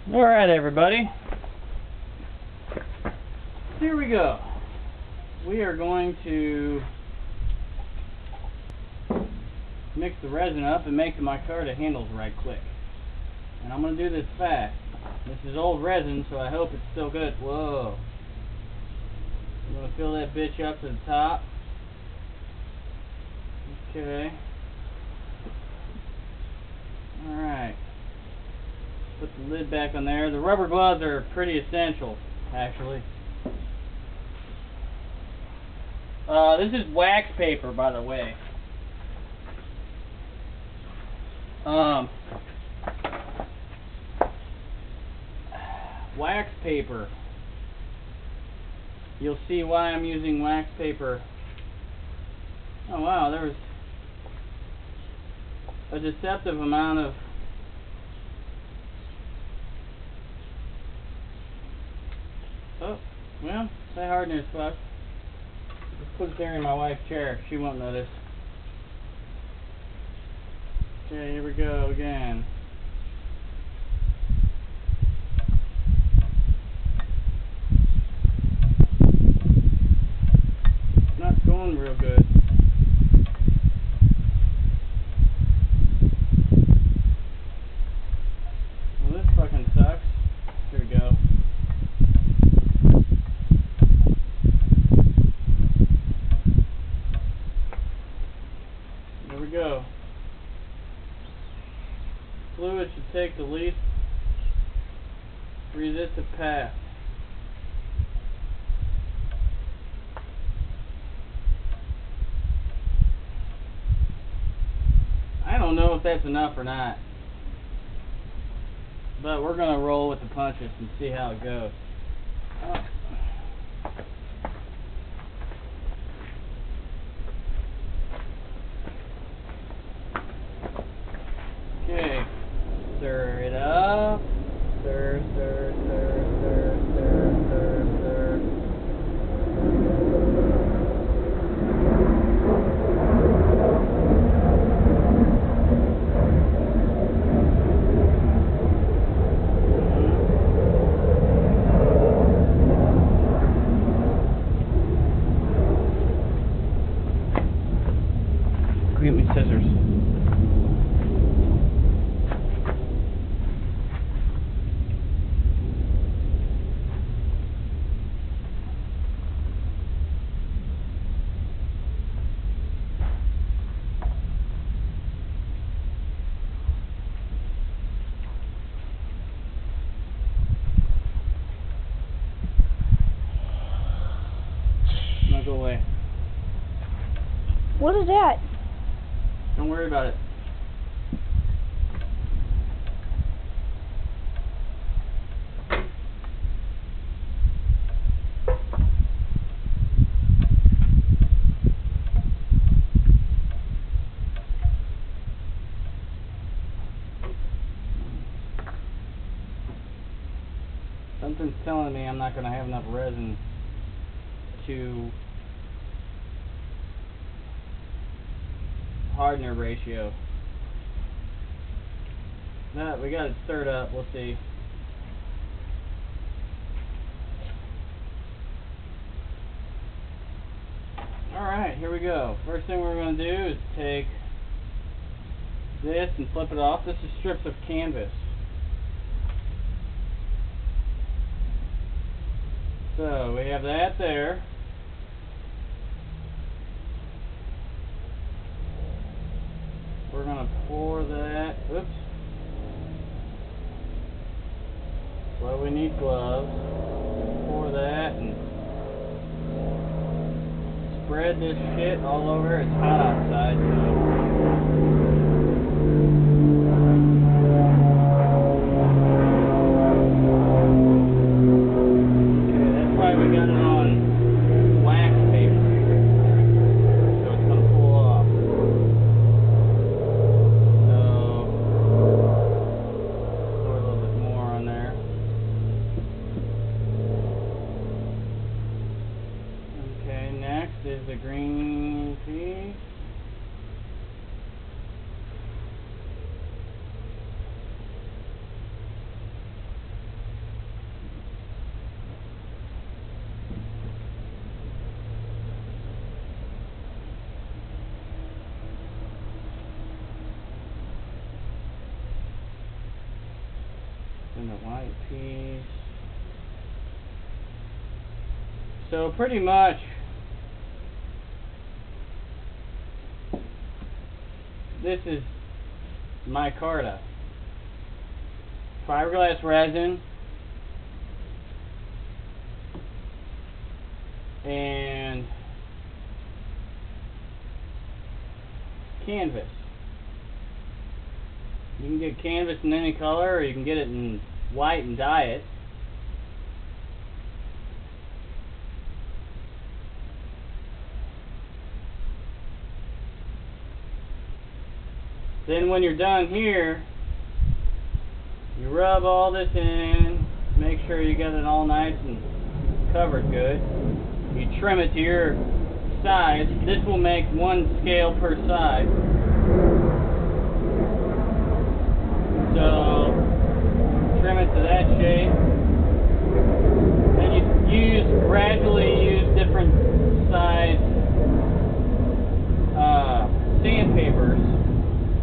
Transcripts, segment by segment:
Alright everybody, here we go. We are going to mix the resin up and make the micarta handles right quick. And I'm going to do this fast. This is old resin, so I hope it's still good. Whoa. I'm going to fill that bitch up to the top. Okay. Alright. Put the lid back on there. The rubber gloves are pretty essential, actually. This is wax paper, by the way. Wax paper. You'll see why I'm using wax paper. Oh wow, there was a deceptive amount of well, that hardener is fucked. Just put it there in my wife's chair. She won't notice. Okay, here we go again. It's not going real good. Well, this fucking sucks. Here we go. There we go. Fluid should take the least resistive path. I don't know if that's enough or not, but we're gonna roll with the punches and see how it goes. Okay, stir it up. Stir, stir, stir, stir, stir, stir, stir. Go get me scissors. Now go away. What is that? Don't worry about it. Something's telling me I'm not going to have enough resin to hardener ratio. No, we got it stirred up. We'll see. Alright, here we go. First thing we're going to do is take this and flip it off. This is strips of canvas. So we have that there. We're going to pour that. Oops. Well, we need gloves. Pour that and spread this shit all over. It's hot outside, so. Is the green piece. and the white piece. So pretty much this is micarta. Fiberglass resin and canvas. You can get canvas in any color, or you can get it in white and dye it. Then when you're done here, you rub all this in, make sure you got it all nice and covered good. You trim it to your size. This will make one scale per side. So trim it to that shape. Then you gradually use different size sandpapers.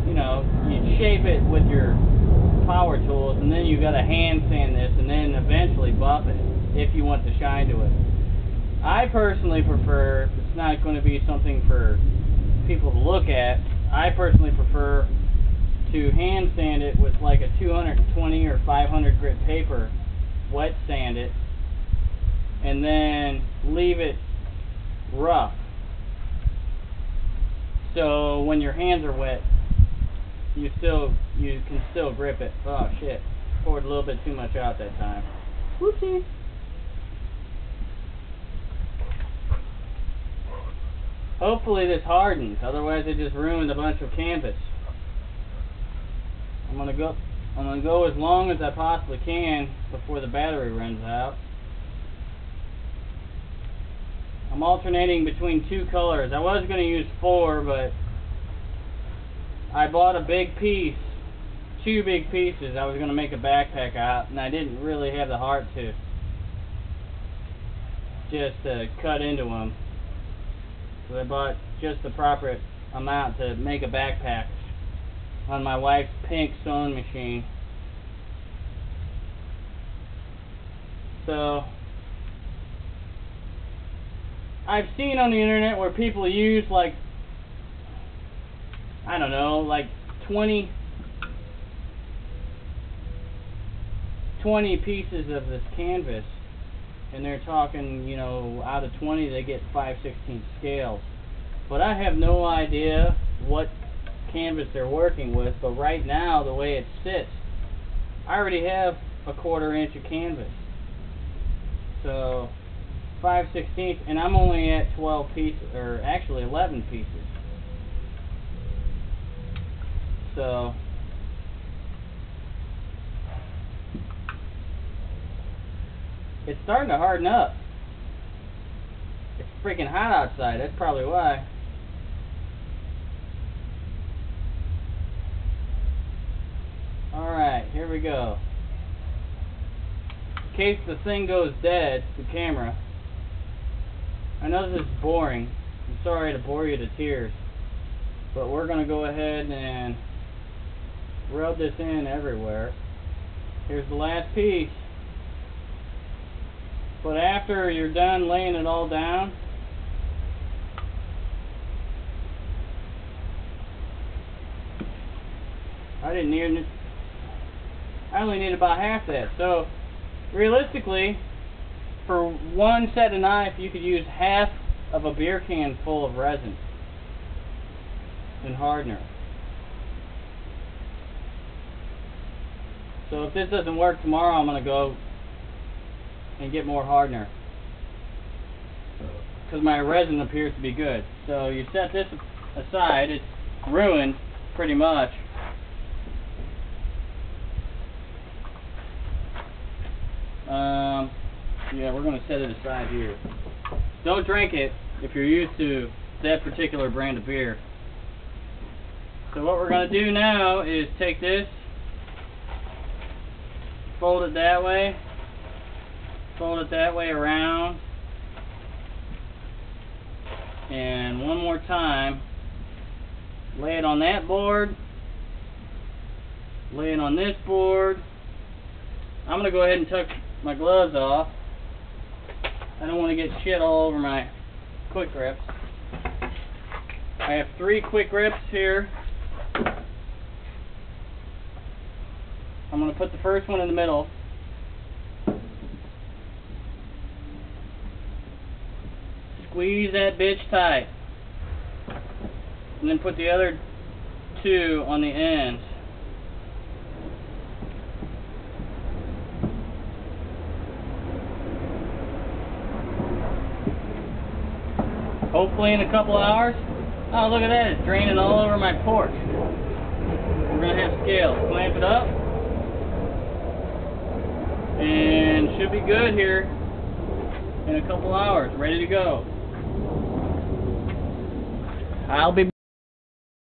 You know, you shape it with your power tools, and then you got to hand sand this, and then eventually buff it if you want the shine to it. I personally prefer, it's not going to be something for people to look at, I personally prefer to hand sand it with like a 220 or 500 grit paper, wet sand it, and then leave it rough. So when your hands are wet, you can still grip it. Oh shit, poured a little bit too much out that time. Whoopsie. Hopefully this hardens, otherwise it just ruined a bunch of canvas. I'm gonna go as long as I possibly can before the battery runs out. I'm alternating between two colors. I was gonna use 4, but I bought a big piece, 2 big pieces I was going to make a backpack out, and I didn't really have the heart to just cut into them. So I bought just the proper amount to make a backpack on my wife's pink sewing machine. So I've seen on the internet where people use like, I don't know, like 20 pieces of this canvas, and they're talking, you know, out of 20 they get 5/16 scales. But I have no idea what canvas they're working with, but right now the way it sits, I already have a 1/4 inch of canvas. So 5/16, and I'm only at 12 pieces, or actually 11 pieces. So it's starting to harden up. It's freaking hot outside, that's probably why. Alright, here we go. In case the thing goes dead, the camera. I know this is boring. I'm sorry to bore you to tears. But we're going to go ahead and rub this in everywhere. Here's the last piece. But after you're done laying it all down, I only need about half that. So realistically, for one set of knife, you could use half of a beer can full of resin and hardener. So if this doesn't work tomorrow, I'm going to go and get more hardener, because my resin appears to be good. So you set this aside. It's ruined pretty much. Yeah, we're going to set it aside here. Don't drink it if you're used to that particular brand of beer. So what we're going to do now is take this, fold it that way around, and one more time, lay it on that board, lay it on this board, I'm gonna go ahead and tuck my gloves off. I don't want to get shit all over my quick grips. I have 3 quick grips here. I'm going to put the first one in the middle. Squeeze that bitch tight. And then put the other 2 on the ends. Hopefully in a couple hours. Oh, look at that. It's draining all over my porch. We're going to have scales. Clamp it up. And should be good here in a couple hours. Ready to go. I'll be